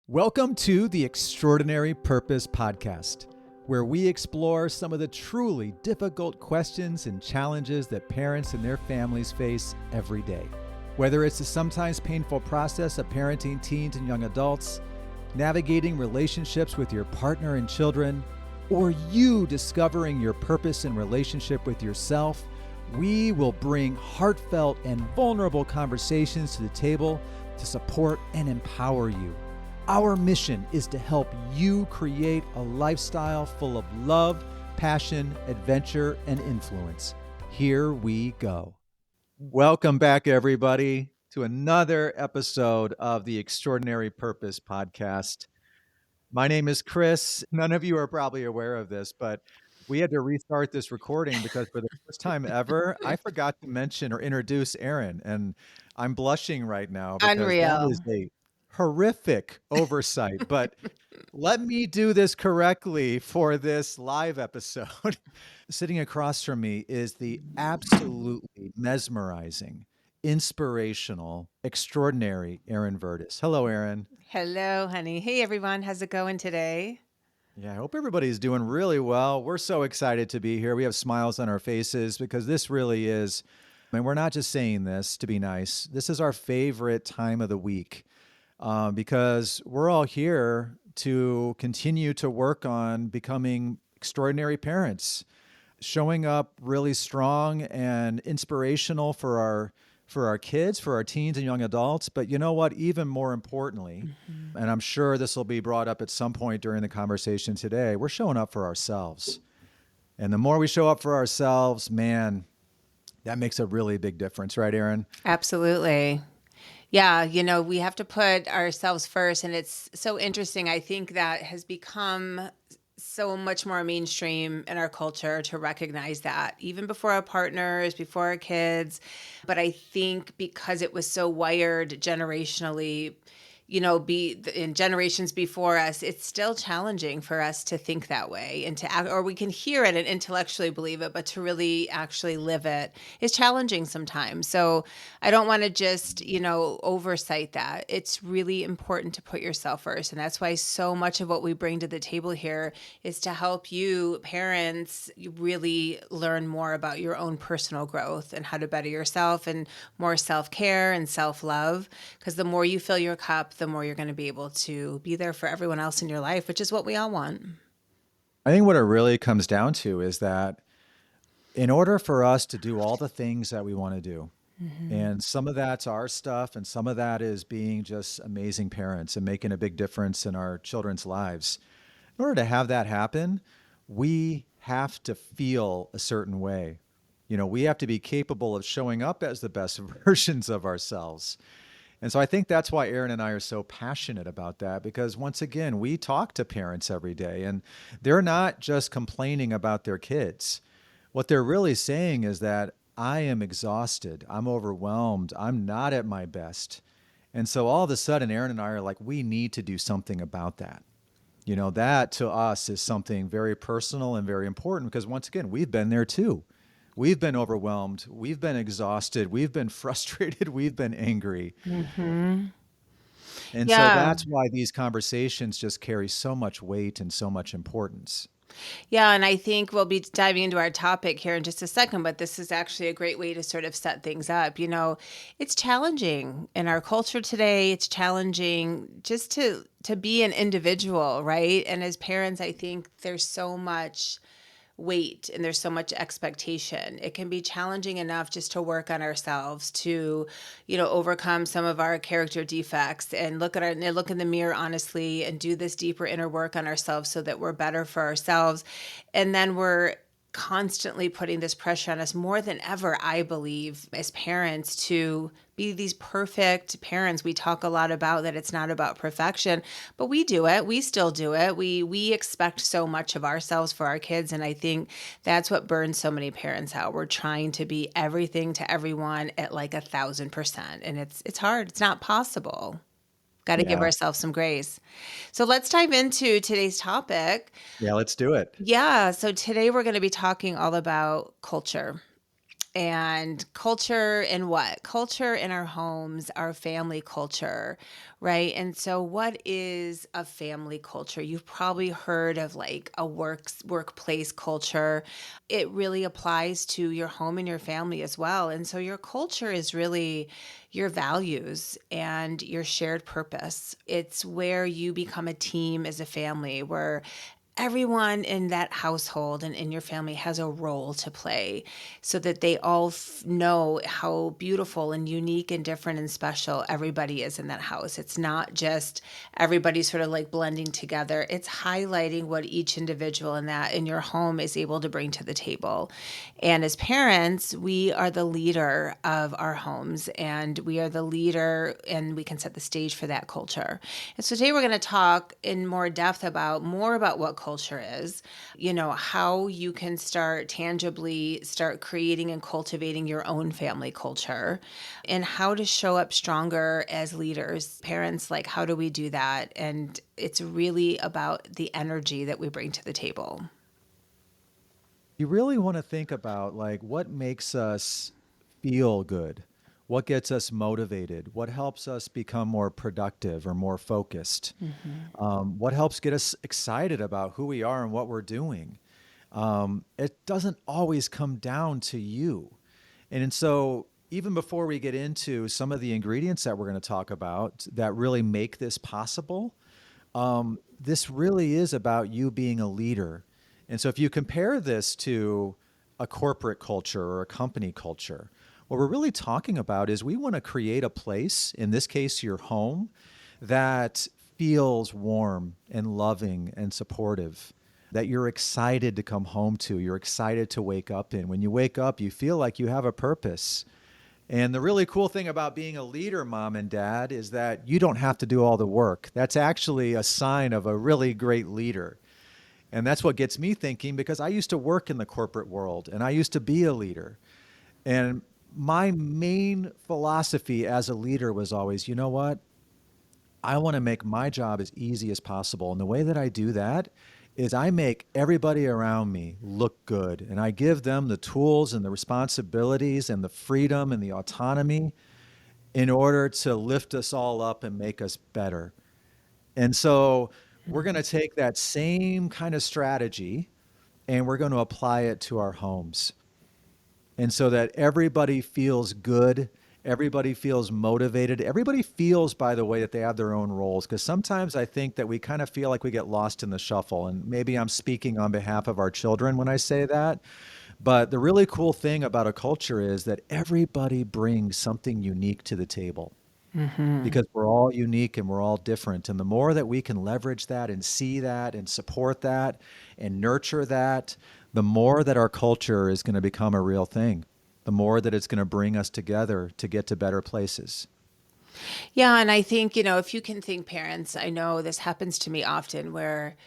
Welcome to the Extraordinary Purpose Podcast, where we explore some of the truly difficult questions and challenges that parents and their families face every day. Whether it's the sometimes painful process of parenting teens and young adults, navigating relationships with your partner and children, or you discovering your purpose in relationship with yourself, we will bring heartfelt and vulnerable conversations to the table to support and empower you. Our mission is to help you create a lifestyle full of love, passion, adventure, and influence. Here we go. Welcome back, everybody, to another episode of the Extraordinary Purpose Podcast. My name is Chris. None of you are probably aware of this, but we had to restart this recording because for the first time ever, I forgot to mention or introduce Erin, and I'm blushing right now because that Unreal. is a horrific oversight, but let me do this correctly for this live episode. Sitting across from me is the absolutely mesmerizing, inspirational, extraordinary Erin Vertis. Hello, Erin. Hello, honey. Hey, everyone. How's it going today? Yeah, I hope everybody's doing really well. We're so excited to be here. We have smiles on our faces because this really is, and we're not just saying this to be nice. This is our favorite time of the week. Because we're all here to continue to work on becoming extraordinary parents, showing up really strong and inspirational for our kids, for our teens and young adults. But you know what? Even more importantly, and I'm sure this will be brought up at some point during the conversation today, we're showing up for ourselves. And the more we show up for ourselves, man, that makes a really big difference, right, Erin? Absolutely. Yeah, we have to put ourselves first. And it's so interesting. I think that has become so much more mainstream in our culture to recognize that, even before our partners, before our kids. But I think because it was so wired generationally, be in generations before us, it's still challenging for us to think that way and to act, or we can hear it and intellectually believe it, but to really actually live it is challenging sometimes. So I don't want to just, oversight that. It's really important to put yourself first. And that's why so much of what we bring to the table here is to help you parents really learn more about your own personal growth and how to better yourself and more self-care and self-love. Because the more you fill your cup, the more you're going to be able to be there for everyone else in your life, which is what we all want. I think what it really comes down to is that in order for us to do all the things that we want to do, and some of that's our stuff, and some of that is being just amazing parents and making a big difference in our children's lives. In order to have that happen, we have to feel a certain way. We have to be capable of showing up as the best versions of ourselves. And so I think that's why Erin and I are so passionate about that, because once again, we talk to parents every day and they're not just complaining about their kids. What they're really saying is that I am exhausted, I'm overwhelmed, I'm not at my best. And so all of a sudden, Erin and I are like, we need to do something about that. That to us is something very personal and very important because once again, we've been there too. We've been overwhelmed. We've been exhausted. We've been frustrated. We've been angry. Mm-hmm. And so Yeah. that's why these conversations just carry so much weight and so much importance. Yeah. And I think we'll be diving into our topic here in just a second, but this is actually a great way to sort of set things up. It's challenging in our culture today. It's challenging just to be an individual, right? And as parents, I think there's so much weight and there's so much expectation. It can be challenging enough just to work on ourselves to, overcome some of our character defects and look in the mirror honestly and do this deeper inner work on ourselves so that we're better for ourselves. And then we're constantly putting this pressure on us more than ever, I believe, as parents to be these perfect parents. We talk a lot about that it's not about perfection, but we do it. We still do it. We expect so much of ourselves for our kids. And I think that's what burns so many parents out. We're trying to be everything to everyone at like 1,000%. And it's hard. It's not possible. Got to give Yeah. ourselves some grace. So let's dive into today's topic. Yeah, let's do it. Yeah. So today we're going to be talking all about culture. And culture in what? Culture in our homes, our family culture, right? And so what is a family culture? You've probably heard of like a workplace culture. It really applies to your home and your family as well. And so your culture is really your values and your shared purpose. It's where you become a team as a family, where everyone in that household and in your family has a role to play so that they all know how beautiful and unique and different and special everybody is in that house. It's not just everybody sort of like blending together. It's highlighting what each individual in your home is able to bring to the table. And as parents, we are the leader of our homes, and we are the leader, and we can set the stage for that culture. And so today we're going to talk in more depth about what culture is, how you can tangibly start creating and cultivating your own family culture, and how to show up stronger as leaders. Parents, like, how do we do that? And it's really about the energy that we bring to the table. You really want to think about like what makes us feel good, what gets us motivated, what helps us become more productive or more focused, what helps get us excited about who we are and what we're doing. It doesn't always come down to you. And so, even before we get into some of the ingredients that we're going to talk about that really make this possible, this really is about you being a leader. And so if you compare this to a corporate culture or a company culture, what we're really talking about is we want to create a place, in this case, your home, that feels warm and loving and supportive, that you're excited to come home to, you're excited to wake up in. When you wake up, you feel like you have a purpose. And the really cool thing about being a leader, mom and dad, is that you don't have to do all the work. That's actually a sign of a really great leader. And that's what gets me thinking, because I used to work in the corporate world and I used to be a leader. And my main philosophy as a leader was always, you know what? I want to make my job as easy as possible. And the way that I do that is I make everybody around me look good. And I give them the tools and the responsibilities and the freedom and the autonomy in order to lift us all up and make us better. And so we're going to take that same kind of strategy and we're going to apply it to our homes. And so that everybody feels good, everybody feels motivated, everybody feels, by the way, that they have their own roles. Because sometimes I think that we kind of feel like we get lost in the shuffle. And maybe I'm speaking on behalf of our children when I say that. But the really cool thing about a culture is that everybody brings something unique to the table, because we're all unique and we're all different. And the more that we can leverage that and see that and support that and nurture that, the more that our culture is going to become a real thing, the more that it's going to bring us together to get to better places. Yeah, and I think, if you can think parents, I know this happens to me often where,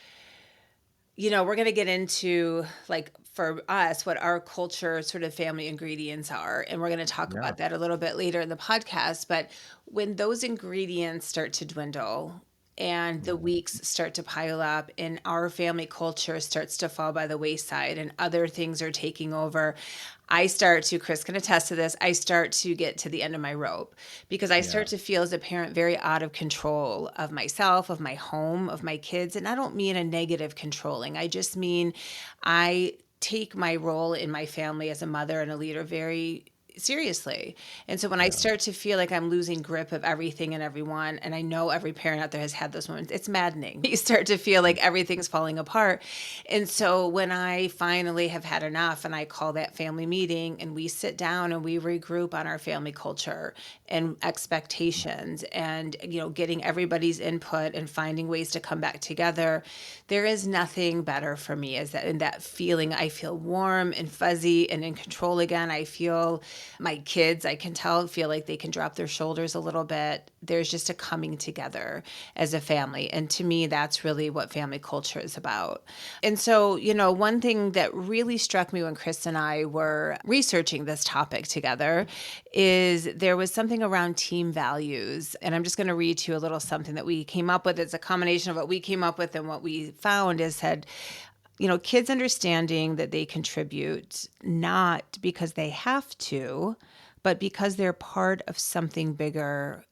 we're going to get into, like, for us, what our culture sort of family ingredients are. And we're going to talk Yeah. about that a little bit later in the podcast. But when those ingredients start to dwindle and the Yeah. weeks start to pile up and our family culture starts to fall by the wayside and other things are taking over, Chris can attest to this, I start to get to the end of my rope, because I Yeah. start to feel as a parent very out of control of myself, of my home, of my kids. And I don't mean a negative controlling. I just mean I take my role in my family as a mother and a leader very seriously. And so when I Yeah. start to feel like I'm losing grip of everything and everyone, and I know every parent out there has had those moments, it's maddening. You start to feel like everything's falling apart. And so when I finally have had enough and I call that family meeting and we sit down and we regroup on our family culture and expectations and, getting everybody's input and finding ways to come back together, there is nothing better for me as that, in that feeling. I feel warm and fuzzy and in control again. I feel my kids, I can feel like they can drop their shoulders a little bit. There's just a coming together as a family. And to me, that's really what family culture is about. And so, one thing that really struck me when Chris and I were researching this topic together is there was something around team values. And I'm just going to read to you a little something that we came up with. It's a combination of what we came up with and what we found is said, Kids understanding that they contribute not because they have to, but because they're part of something bigger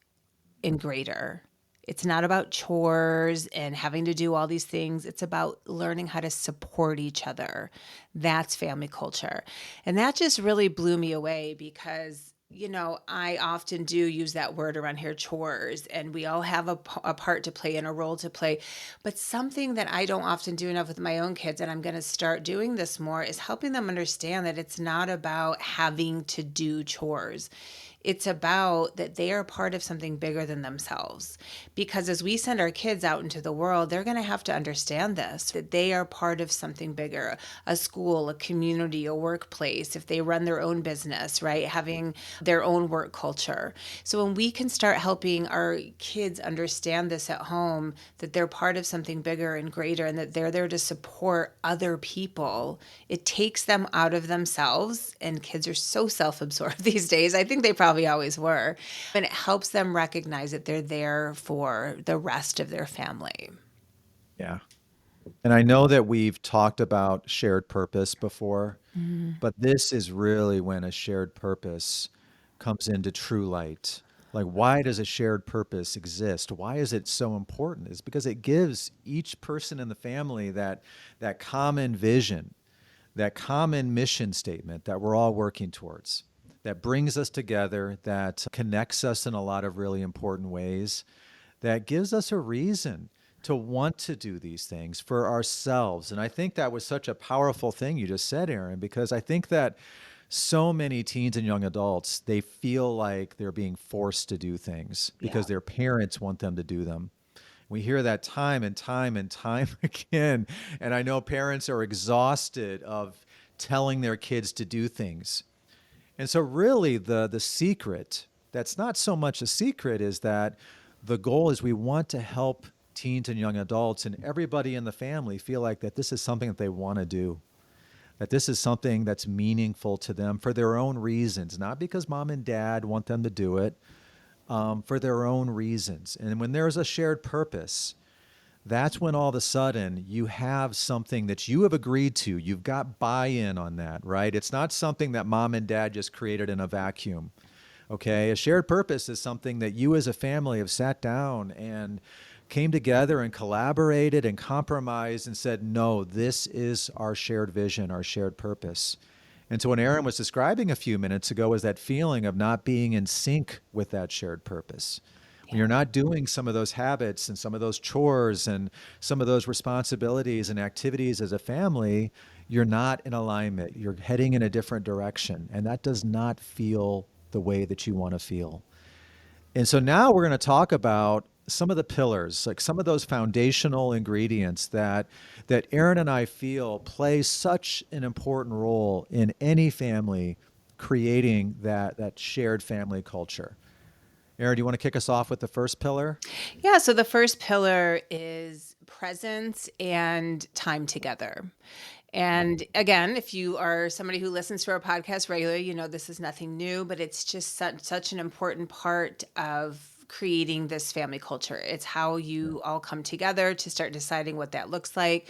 and greater. It's not about chores and having to do all these things. It's about learning how to support each other. That's family culture. And that just really blew me away because, I often do use that word around here, chores, and we all have a part to play and a role to play. But something that I don't often do enough with my own kids, and I'm going to start doing this more, is helping them understand that it's not about having to do chores. It's about that they are part of something bigger than themselves. Because as we send our kids out into the world, they're going to have to understand this, that they are part of something bigger, a school, a community, a workplace, if they run their own business, right? Having their own work culture. So when we can start helping our kids understand this at home, that they're part of something bigger and greater and that they're there to support other people, it takes them out of themselves. And kids are so self-absorbed these days. I think they probably always were. And it helps them recognize that they're there for the rest of their family. Yeah. And I know that we've talked about shared purpose before, but this is really when a shared purpose comes into true light. Like, why does a shared purpose exist? Why is it so important? It's because it gives each person in the family that common vision, that common mission statement that we're all working towards, that brings us together, that connects us in a lot of really important ways, that gives us a reason to want to do these things for ourselves. And I think that was such a powerful thing you just said, Erin, because I think that so many teens and young adults, they feel like they're being forced to do things Yeah. because their parents want them to do them. We hear that time and time and time again. And I know parents are exhausted of telling their kids to do things. And so really the secret, that's not so much a secret, is that the goal is we want to help teens and young adults and everybody in the family feel like that this is something that they want to do, that this is something that's meaningful to them for their own reasons, not because mom and dad want them to do it, for their own reasons. And when there's a shared purpose, that's when all of a sudden you have something that you have agreed to. You've got buy-in on that, right? It's not something that mom and dad just created in a vacuum. Okay. A shared purpose is something that you as a family have sat down and came together and collaborated and compromised and said, no, this is our shared vision, our shared purpose. And so what Erin was describing a few minutes ago was that feeling of not being in sync with that shared purpose. When you're not doing some of those habits and some of those chores and some of those responsibilities and activities as a family, you're not in alignment. You're heading in a different direction. And that does not feel the way that you want to feel. And so now we're going to talk about some of the pillars, like some of those foundational ingredients that Erin and I feel play such an important role in any family creating that shared family culture. Erin, do you want to kick us off with the first pillar? Yeah, so the first pillar is presence and time together. And again, if you are somebody who listens to our podcast regularly, you know this is nothing new, but it's just such an important part of creating this family culture. It's how you all come together to start deciding what that looks like.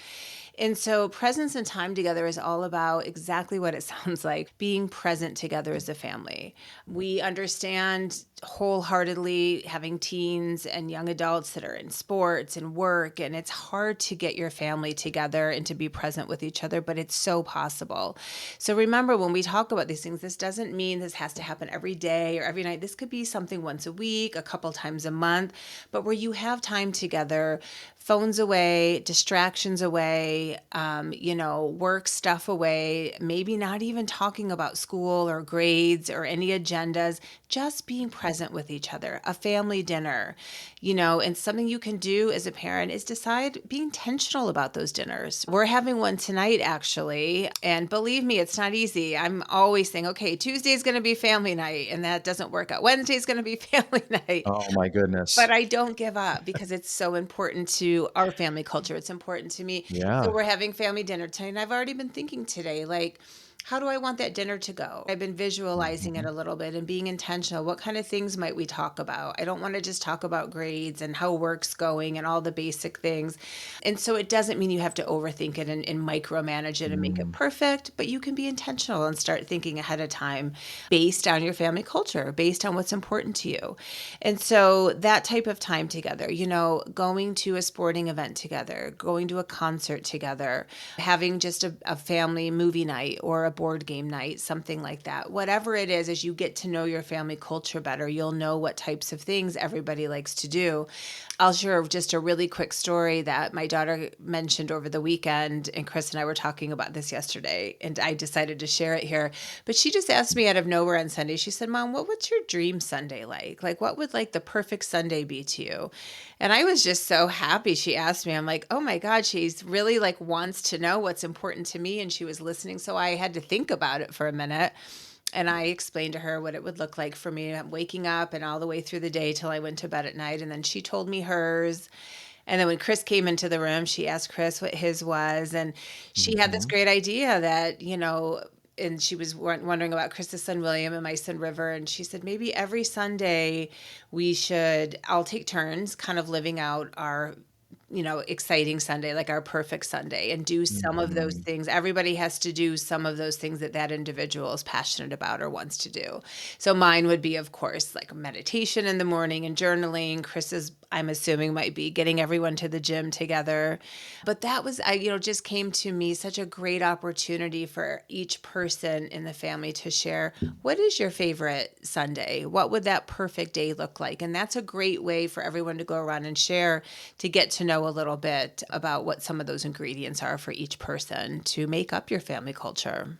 And so presence and time together is all about exactly what it sounds like, being present together as a family. We understand wholeheartedly having teens and young adults that are in sports and work, and it's hard to get your family together and to be present with each other, but it's so possible. So remember, when we talk about these things, this doesn't mean this has to happen every day or every night. This could be something once a week, a couple times a month, but where you have time together, phones away, distractions away, work stuff away, maybe not even talking about school or grades or any agendas, just being present with each other, a family dinner, and something you can do as a parent is decide, be intentional about those dinners. We're having one tonight, actually. And believe me, it's not easy. I'm always saying, okay, Tuesday's going to be family night, and that doesn't work out. Wednesday's going to be family night. Oh my But goodness. I don't give up because it's so important to our family culture. It's important to me. So Yeah. we're having family dinner tonight. And I've already been thinking today, like, how do I want that dinner to go? I've been visualizing it Mhm. a little bit and being intentional. What kind of things might we talk about? I don't want to just talk about grades and how work's going and all the basic things. And so it doesn't mean you have to overthink it and micromanage it and make it Mm. perfect, but you can be intentional and start thinking ahead of time based on your family culture, based on what's important to you. And so that type of time together, going to a sporting event together, going to a concert together, having just a family movie night or a board game night, something like that. Whatever it is, as you get to know your family culture better, you'll know what types of things everybody likes to do. I'll share just a really quick story that my daughter mentioned over the weekend, and Chris and I were talking about this yesterday, and I decided to share it here. But she just asked me out of nowhere on Sunday. She said, "Mom, what's your dream Sunday like? Like, what would like the perfect Sunday be to you?" And I was just so happy she asked me. I'm like, "Oh my God, she's really like wants to know what's important to me," and she was listening. So I had to think about it for a minute. And I explained to her what it would look like for me waking up and all the way through the day till I went to bed at night. And then she told me hers. And then when Chris came into the room, she asked Chris what his was. And she had this Mhm. great idea that, and she was wondering about Chris's son William and my son River. And she said, maybe every Sunday I'll take turns kind of living out our exciting Sunday, like our perfect Sunday, and do some of those Mhm. things. Everybody has to do some of those things that that individual is passionate about or wants to do. So mine would be, of course, like meditation in the morning and journaling. Chris's, I'm assuming, might be getting everyone to the gym together. But that was, just came to me such a great opportunity for each person in the family to share, what is your favorite Sunday? What would that perfect day look like? And that's a great way for everyone to go around and share, to get to know a little bit about what some of those ingredients are for each person to make up your family culture.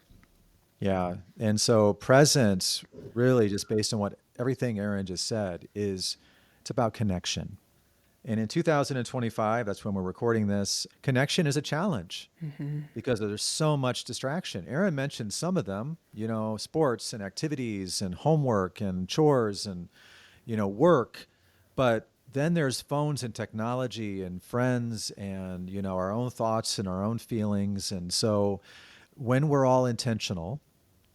Yeah. And so presence, really, just based on what everything Erin just said, is it's about connection. And in 2025, that's when we're recording this, connection is a challenge because there's so much distraction. Erin mentioned some of them, sports and activities and homework and chores and, work. But then there's phones and technology and friends and, our own thoughts and our own feelings. And so when we're all intentional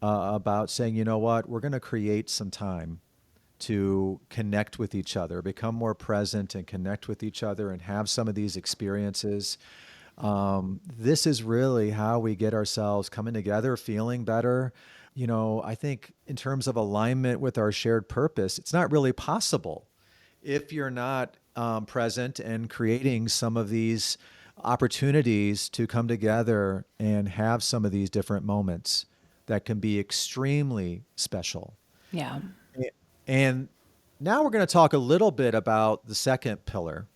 about saying, you know what, we're going to create some time to connect with each other, become more present and connect with each other and have some of these experiences. This is really how we get ourselves coming together, feeling better. I think in terms of alignment with our shared purpose, it's not really possible if you're not present and creating some of these opportunities to come together and have some of these different moments that can be extremely special. Yeah. And now we're going to talk a little bit about the second pillar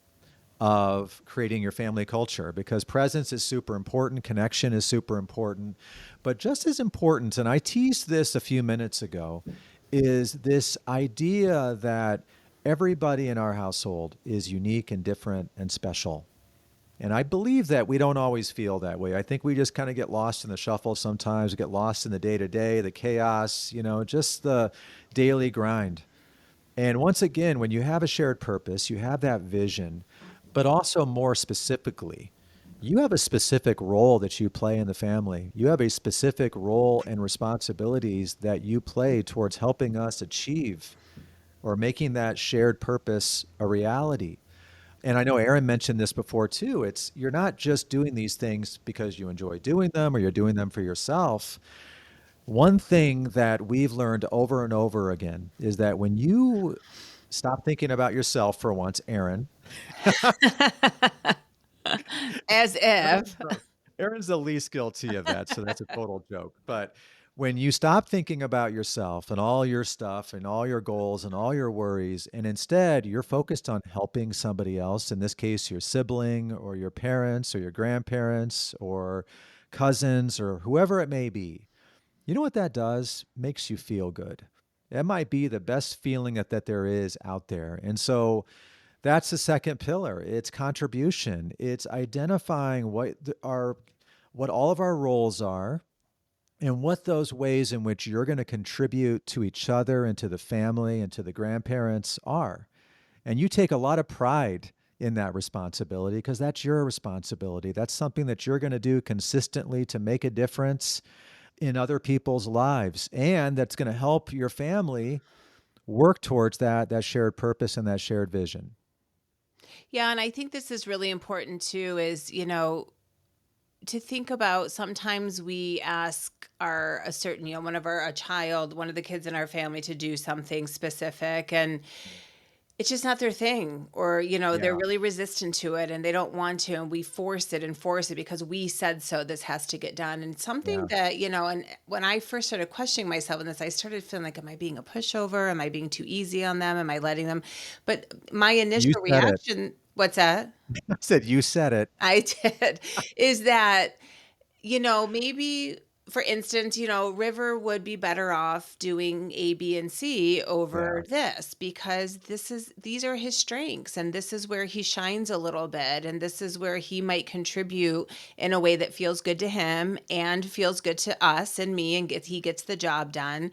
of creating your family culture because presence is super important, connection is super important, but just as important, and I teased this a few minutes ago, is this idea that everybody in our household is unique and different and special. And I believe that we don't always feel that way. I think we just kind of get lost in the shuffle sometimes, we get lost in the day to day, the chaos, just the daily grind. And once again, when you have a shared purpose, you have that vision, but also more specifically, you have a specific role that you play in the family. You have a specific role and responsibilities that you play towards helping us achieve or making that shared purpose a reality. And I know Erin mentioned this before too. It's you're not just doing these things because you enjoy doing them or you're doing them for yourself. One thing that we've learned over and over again is that when you stop thinking about yourself for once, Erin, As Erin's if. the, Erin's the least guilty of that, so that's a total joke. But when you stop thinking about yourself and all your stuff and all your goals and all your worries, and instead you're focused on helping somebody else, in this case, your sibling or your parents or your grandparents or cousins or whoever it may be, you know what that does? Makes you feel good. That might be the best feeling that there is out there. And so that's the second pillar. It's contribution. It's identifying what all of our roles are and what those ways in which you're going to contribute to each other and to the family and to the grandparents are. And you take a lot of pride in that responsibility because that's your responsibility. That's something that you're going to do consistently to make a difference in other people's lives, and that's going to help your family work towards that shared purpose and that shared vision. Yeah, and I think this is really important too, is, to think about sometimes we ask a certain, a child, one of the kids in our family to do something specific, and it's just not their thing, or they're Yeah. really resistant to it and they don't want to, and we force it and force it because we said so, this has to get done. And something Yeah. that, and when I first started questioning myself in this, I started feeling like, am I being a pushover? Am I being too easy on them? Am I letting them? But my You initial said it. reaction, what's that? I said you said it. I did, is that, maybe, for instance, River would be better off doing A, B, and C Yeah. over this, because these are his strengths, and this is where he shines a little bit, and this is where he might contribute in a way that feels good to him and feels good to us and me, and he gets the job done.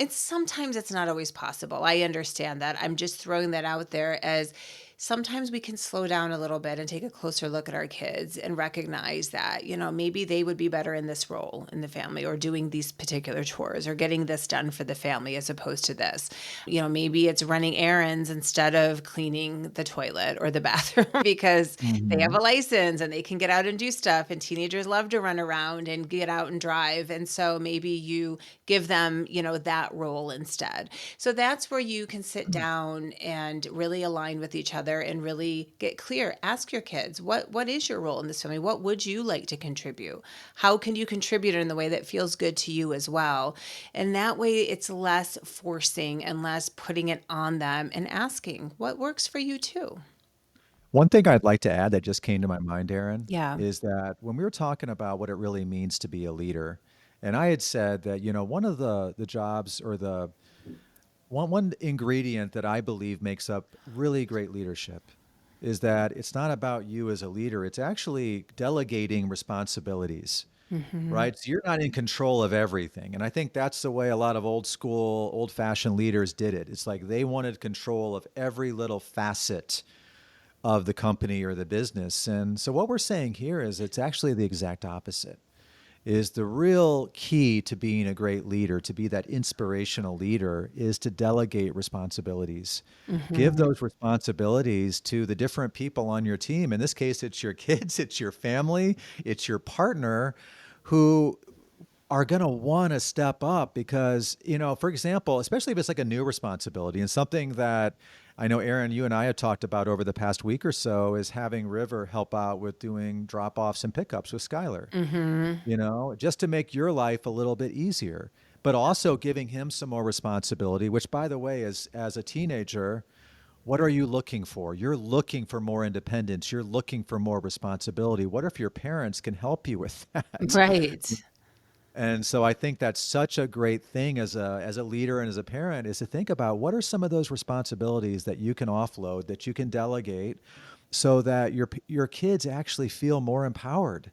Sometimes it's not always possible. I understand that. I'm just throwing that out there, as sometimes we can slow down a little bit and take a closer look at our kids and recognize that, maybe they would be better in this role in the family, or doing these particular chores, or getting this done for the family as opposed to this. Maybe it's running errands instead of cleaning the toilet or the bathroom because they have Hmm. a license and they can get out and do stuff, and teenagers love to run around and get out and drive. And so maybe you give them, that role instead. So that's where you can sit down and really align with each other and really get clear. Ask your kids, what is your role in this family? What would you like to contribute? How can you contribute in the way that feels good to you as well? And that way it's less forcing and less putting it on them, and asking what works for you too. One thing I'd like to add that just came to my mind, Aaron, Yeah. is that when we were talking about what it really means to be a leader, and I had said that, one of the jobs, or the one ingredient that I believe makes up really great leadership, is that it's not about you as a leader. It's actually delegating responsibilities, Hmm. right? So you're not in control of everything. And I think that's the way a lot of old school, old fashioned leaders did it. It's like they wanted control of every little facet of the company or the business. And so what we're saying here is it's actually the exact opposite. Is the real key to being a great leader, to be that inspirational leader, is to delegate responsibilities. Give Hmm. those responsibilities to the different people on your team. In this case, it's your kids, it's your family, it's your partner, who are going to want to step up because, for example, especially if it's like a new responsibility, and something that I know, Erin, you and I have talked about over the past week or so, is having River help out with doing drop offs and pickups with Skylar, Hmm. just to make your life a little bit easier, but also giving him some more responsibility, which, by the way, as a teenager, what are you looking for? You're looking for more independence. You're looking for more responsibility. What if your parents can help you with that? Right. And so I think that's such a great thing as a leader and as a parent, is to think about what are some of those responsibilities that you can offload, that you can delegate, so that your kids actually feel more empowered.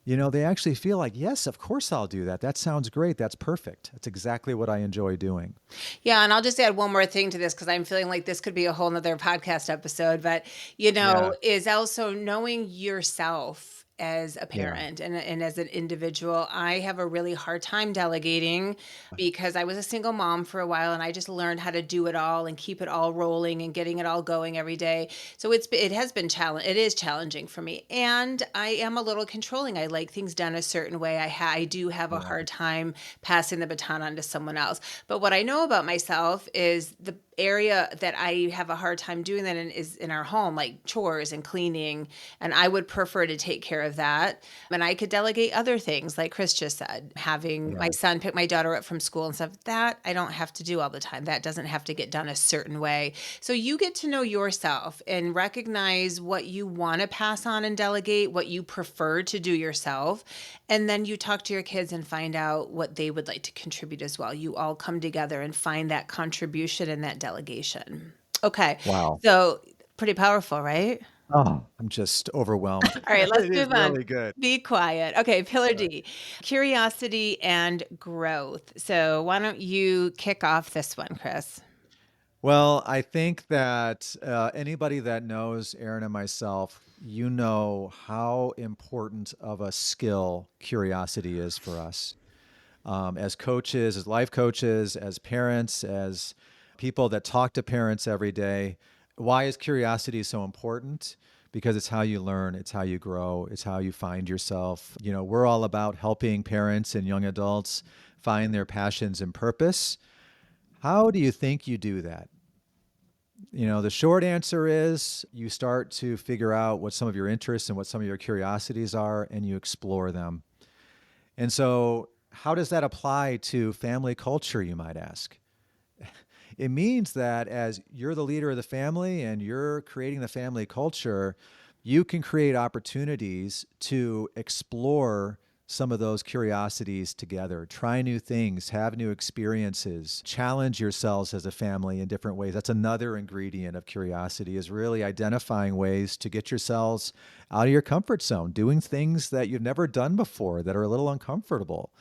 They actually feel like, yes, of course I'll do that. That sounds great. That's perfect. That's exactly what I enjoy doing. Yeah, and I'll just add one more thing to this, because I'm feeling like this could be a whole nother podcast episode. But, Yeah. is also knowing yourself as a Yeah. parent and as an individual. I have a really hard time delegating because I was a single mom for a while, and I just learned how to do it all and keep it all rolling and getting it all going every day. So it has been it is challenging for me, and I am a little controlling. I like things done a certain way. I do have a Yeah. hard time passing the baton on to someone else. But what I know about myself is the area that I have a hard time doing that in is in our home, like chores and cleaning. And I would prefer to take care of that. And I could delegate other things, like Chris just said, having my Right. son pick my daughter up from school and stuff. That I don't have to do all the time. That doesn't have to get done a certain way. So you get to know yourself and recognize what you want to pass on and delegate, what you prefer to do yourself. And then you talk to your kids and find out what they would like to contribute as well. You all come together and find that contribution and that delegation. Okay. Wow. So pretty powerful, right? Oh, I'm just overwhelmed. All right, let's It is move on. really good. Be quiet. Okay, pillar D, curiosity and growth. So why don't you kick off this one, Chris? Well, I think that anybody that knows Aaron and myself, how important of a skill curiosity is for us. as coaches, as life coaches, as parents, as people that talk to parents every day. Why is curiosity so important? Because it's how you learn, it's how you grow, it's how you find yourself. We're all about helping parents and young adults find their passions and purpose. How do you think you do that? The short answer is you start to figure out what some of your interests and what some of your curiosities are, and you explore them. And so, how does that apply to family culture, you might ask? It means that as you're the leader of the family and you're creating the family culture, you can create opportunities to explore some of those curiosities together, try new things, have new experiences, challenge yourselves as a family in different ways. That's another ingredient of curiosity, is really identifying ways to get yourselves out of your comfort zone, doing things that you've never done before that are a little uncomfortable.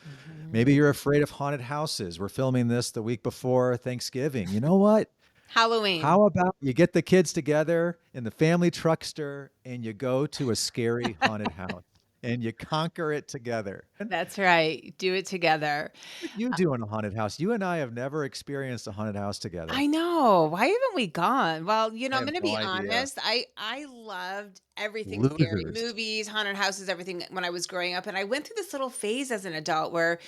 Maybe you're afraid of haunted houses. We're filming this the week before Thanksgiving. You know what? Halloween. How about you get the kids together in the family truckster and you go to a scary haunted house and you conquer it together? What That's right. Do it together. would you do in a haunted house? You and I have never experienced a haunted house together. I know. Why haven't we gone? Well, I I'm have going to no be idea. honest. I loved everything scary, Losers. movies, haunted houses, everything when I was growing up. And I went through this little phase as an adult where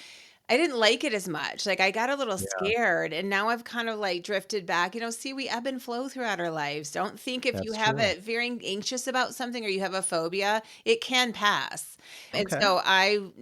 I didn't like it as much. Like I got a little Yeah, scared and now I've kind of like drifted back. See, we ebb and flow throughout our lives. Don't think if you that's have true. it very anxious about something or you have a phobia, it can pass. And Okay. so I'm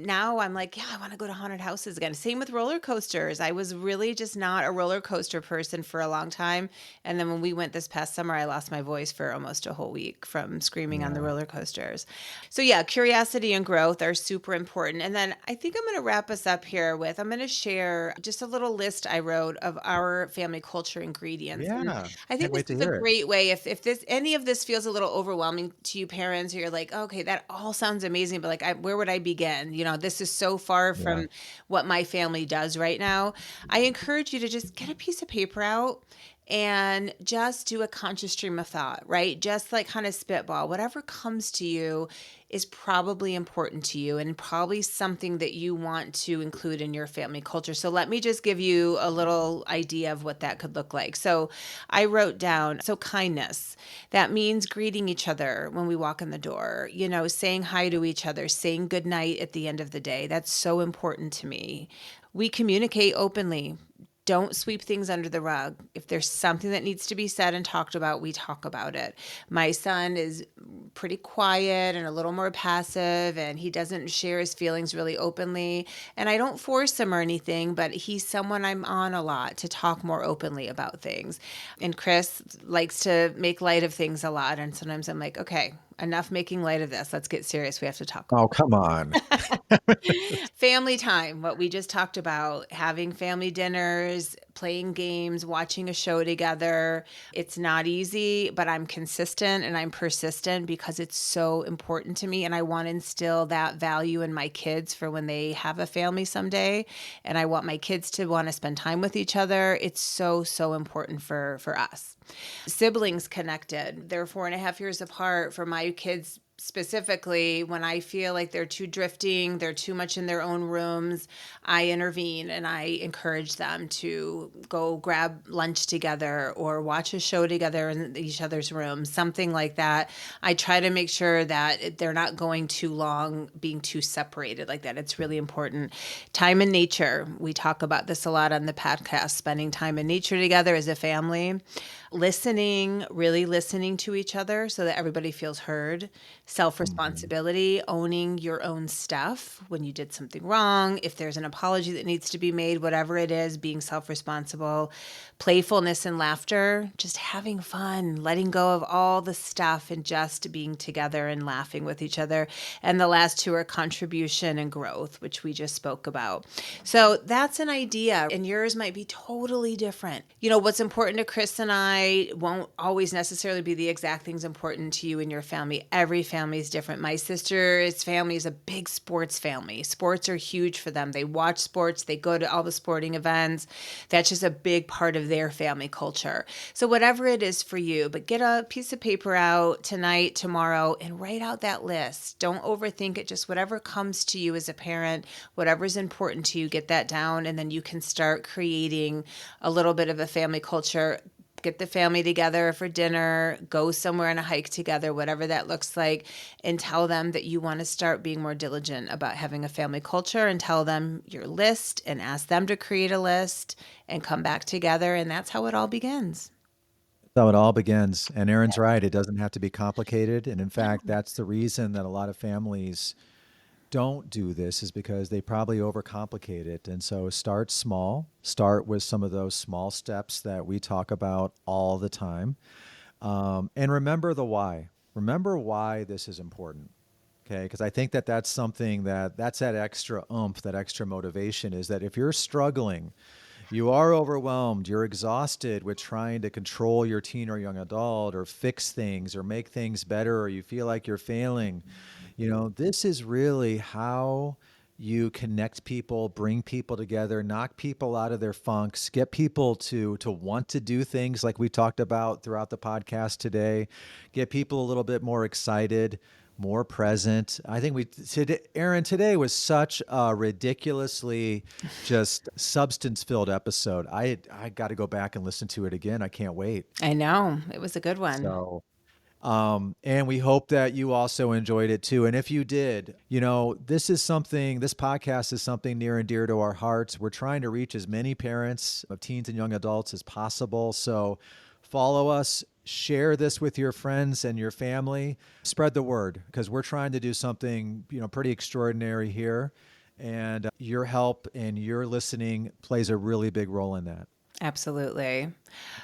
like, yeah, I want to go to haunted houses again. Same with roller coasters. I was really just not a roller coaster person for a long time. And then when we went this past summer, I lost my voice for almost a whole week from screaming on the Yeah. roller coasters. So yeah, curiosity and growth are super important. And then I think I'm going to wrap us up here with I'm going to share just a little list I wrote of our family culture ingredients. And Yeah. I Can't think this wait to is a hear it. great way if this any of this feels a little overwhelming to you parents, or you're like, okay, that all sounds amazing, but like where would I begin? This is so far Yeah. from what my family does right now. I encourage you to just get a piece of paper out and just do a conscious stream of thought, right? Just like kind of spitball. Whatever comes to you is probably important to you and probably something that you want to include in your family culture. So let me just give you a little idea of what that could look like. So I wrote down, so kindness. That means greeting each other when we walk in the door, saying hi to each other, saying good night at the end of the day. That's so important to me. We communicate openly. Don't sweep things under the rug. If there's something that needs to be said and talked about, we talk about it. My son is pretty quiet and a little more passive, and he doesn't share his feelings really openly. And I don't force him or anything, but he's someone I'm on a lot to talk more openly about things. And Chris likes to make light of things a lot. And sometimes I'm like, okay, enough making light of this. Let's get serious. We have to talk. Oh, come on. Family time, what we just talked about, having family dinners, playing games, watching a show together. It's not easy, but I'm consistent and I'm persistent because it's so important to me. And I want to instill that value in my kids for when they have a family someday. And I want my kids to want to spend time with each other. It's so, so important for us. Siblings connected. They're 4.5 years apart. For my kids specifically, when I feel like they're too drifting, they're too much in their own rooms, I intervene and I encourage them to go grab lunch together or watch a show together in each other's rooms, something like that. I try to make sure that they're not going too long being too separated like that. It's really important. Time in nature. We talk about this a lot on the podcast, spending time in nature together as a family. Listening, really listening to each other so that everybody feels heard. Mhm. Self-responsibility, owning your own stuff when you did something wrong, if there's an apology that needs to be made, whatever it is, being self-responsible. Playfulness and laughter, just having fun, letting go of all the stuff and just being together and laughing with each other. And the last two are contribution and growth, which we just spoke about. So that's an idea, and yours might be totally different. What's important to Chris and I won't always necessarily be the exact things important to you and your family. Every family family is different. My sister's family is a big sports family. Sports are huge for them. They watch sports. They go to all the sporting events. That's just a big part of their family culture. So whatever it is for you, but get a piece of paper out tonight, tomorrow, and write out that list. Don't overthink it. Just whatever comes to you as a parent, whatever's important to you, get that down, and then you can start creating a little bit of a family culture. Get the family together for dinner, go somewhere on a hike together, whatever that looks like, and tell them that you want to start being more diligent about having a family culture, and tell them your list and ask them to create a list and come back together. And that's how it all begins. So it all begins. And Erin's right. It doesn't have to be complicated. And in fact, that's the reason that a lot of families don't do this, is because they probably overcomplicate it. And so start small, start with some of those small steps that we talk about all the time. And remember the why. Remember why this is important. Okay. Because I think that that's something that's that extra oomph, that extra motivation, is that if you're struggling, you are overwhelmed, you're exhausted with trying to control your teen or young adult or fix things or make things better, or you feel like you're failing, this is really how you connect people, bring people together, knock people out of their funks, get people to want to do things like we talked about throughout the podcast today, get people a little bit more excited, more present. I think Erin, today was such a ridiculously just substance-filled episode. I got to go back and listen to it again. I can't wait. I know. It was a good one. So, and we hope that you also enjoyed it too. And if you did, this podcast is something near and dear to our hearts. We're trying to reach as many parents of teens and young adults as possible. So follow us, share this with your friends and your family, spread the word, because we're trying to do something, pretty extraordinary here. And your help and your listening plays a really big role in that. Absolutely.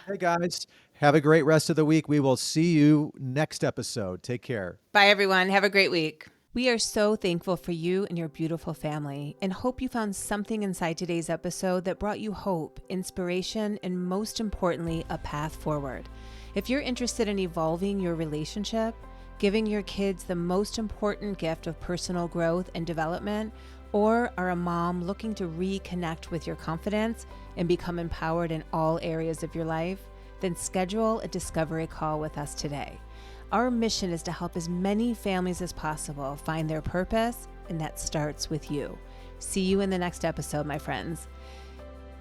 Hey guys, have a great rest of the week. We will see you next episode. Take care. Bye, everyone. Have a great week. We are so thankful for you and your beautiful family, and hope you found something inside today's episode that brought you hope, inspiration, and most importantly, a path forward. If you're interested in evolving your relationship, giving your kids the most important gift of personal growth and development, or are a mom looking to reconnect with your confidence and become empowered in all areas of your life, then schedule a discovery call with us today. Our mission is to help as many families as possible find their purpose, and that starts with you. See you in the next episode, my friends.